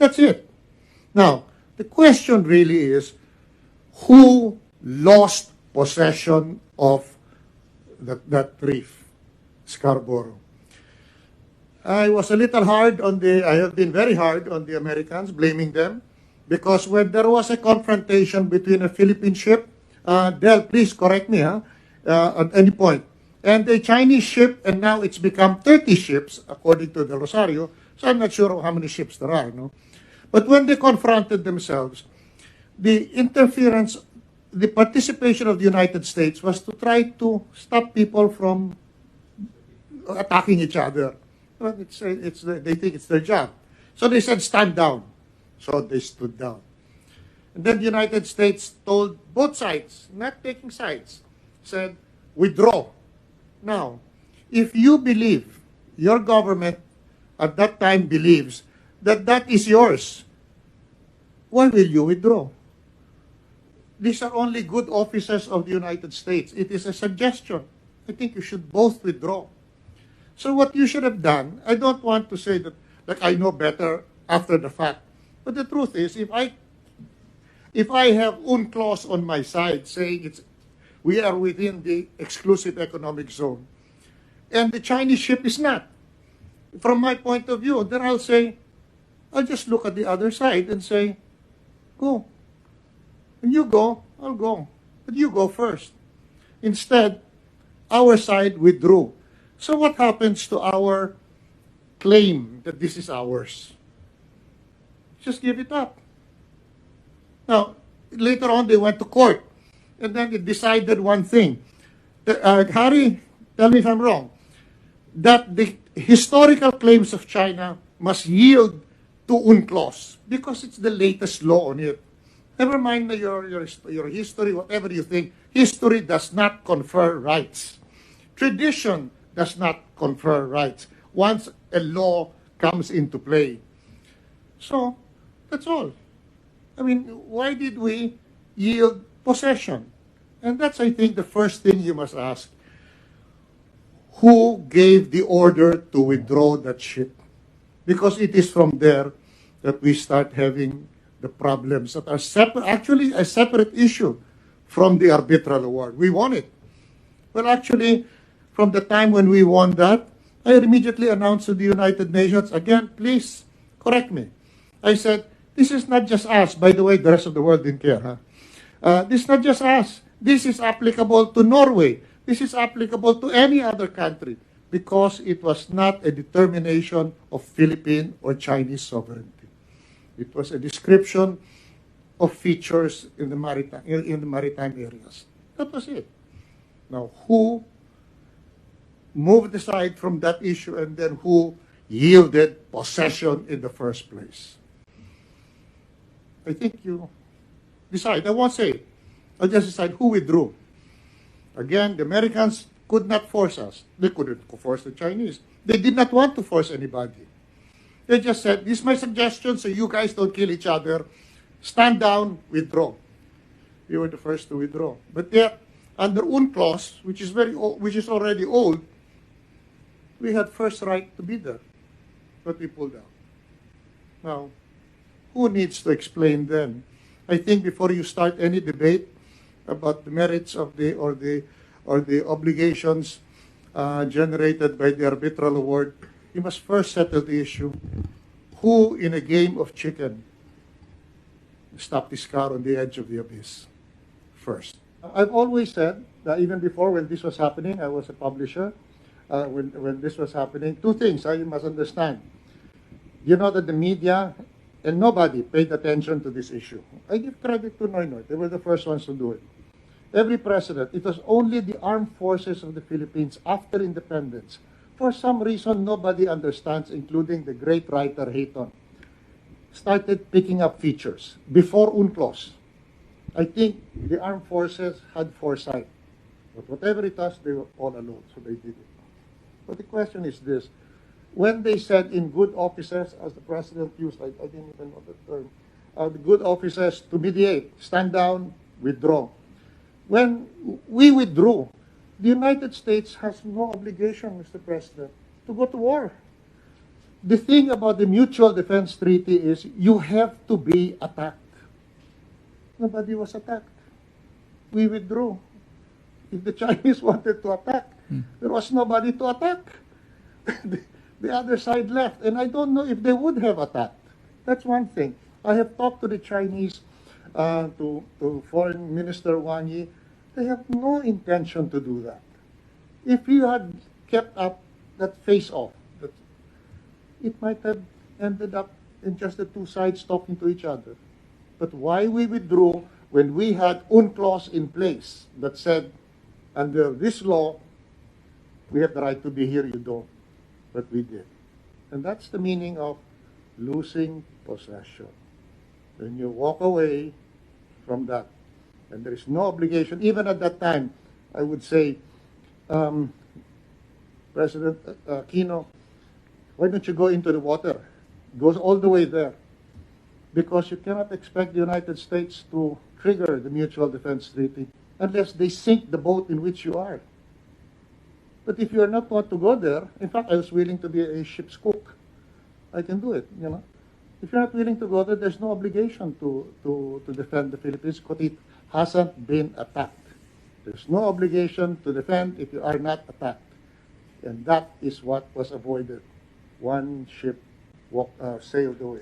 That's it. Now, the question really is, who lost possession of that reef, Scarborough? I have been very hard on the Americans, blaming them, because when there was a confrontation between a Philippine ship, Del, please correct me at any point, and a Chinese ship, and now it's become 30 ships, according to the Rosario, so I'm not sure how many ships there are, no? But when they confronted themselves, the interference, the participation of the United States was to try to stop people from attacking each other. Well, they think it's their job. So they said, stand down. So they stood down. And then the United States told both sides, not taking sides, said, withdraw. Now, if you believe, your government at that time believes that that is yours, why will you withdraw? These are only good officers of the United States. It is a suggestion. I think you should both withdraw. So what you should have done, I don't want to say that I know better after the fact, but the truth is, if I have UNCLOS on my side saying we are within the exclusive economic zone, and the Chinese ship is not, from my point of view, then I'll just look at the other side and say, go. And you go, I'll go. But you go first. Instead, our side withdrew. So what happens to our claim that this is ours? Just give it up. Now, later on they went to court, and then it decided one thing. Harry, tell me if I'm wrong, that the historical claims of China must yield to UNCLOS because it's the latest law on it. Never mind your history, whatever you think. History does not confer rights. Tradition does not confer rights once a law comes into play. So, that's all. I mean, why did we yield possession? And that's, I think, the first thing you must ask. Who gave the order to withdraw that ship? Because it is from there that we start having the problems that are actually a separate issue from the arbitral award. We won it. Well, actually, from the time when we won that, I immediately announced to the United Nations, again, please correct me. I said, this is not just us. By the way, the rest of the world didn't care. This is not just us. This is applicable to Norway. This is applicable to any other country because it was not a determination of Philippine or Chinese sovereignty. It was a description of features in the maritime areas. That was it. Now, who moved aside from that issue and then who yielded possession in the first place? I think you decide. I won't say. I'll just decide who withdrew. Again, the Americans could not force us. They couldn't force the Chinese. They did not want to force anybody. They just said, this is my suggestion so you guys don't kill each other. Stand down, withdraw. We were the first to withdraw. But yet, under UNCLOS, which is already old, we had first right to be there. But we pulled out. Now, who needs to explain then? I think before you start any debate about the merits of or the obligations generated by the arbitral award, you must first settle the issue. Who in a game of chicken stopped this car on the edge of the abyss first? I've always said that even before when this was happening, I was a publisher, when this was happening, two things you must understand. You know that the media and nobody paid attention to this issue. I give credit to Noynoy. They were the first ones to do it. Every president, it was only the armed forces of the Philippines after independence. For some reason, nobody understands, including the great writer Hayton, started picking up features before UNCLOS. I think the armed forces had foresight. But whatever it was, they were all alone, so they did it. But the question is this. When they said in good offices, as the president used, I didn't even know the term, the good offices to mediate, stand down, withdraw. When we withdrew, the United States has no obligation, Mr. President, to go to war. the thing about the Mutual Defense Treaty is you have to be attacked. Nobody was attacked. We withdrew. If the Chinese wanted to attack, there was nobody to attack. The other side left, and I don't know if they would have attacked. That's one thing. I have talked to the Chinese, to Foreign Minister Wang Yi. They have no intention to do that. If you had kept up that face-off, it might have ended up in just the two sides talking to each other. But why we withdrew when we had UNCLOS in place that said, under this law, we have the right to be here, you don't. But we did. And that's the meaning of losing possession. When you walk away from that, and there is no obligation, even at that time, I would say, President Aquino, why don't you go into the water? It goes all the way there. Because you cannot expect the United States to trigger the Mutual Defense Treaty unless they sink the boat in which you are. But if you are not want to go there, in fact, I was willing to be a ship's cook. I can do it, you know. If you're not willing to go there, there's no obligation to defend the Philippines because it hasn't been attacked. There's no obligation to defend if you are not attacked. And that is what was avoided. One ship sailed away.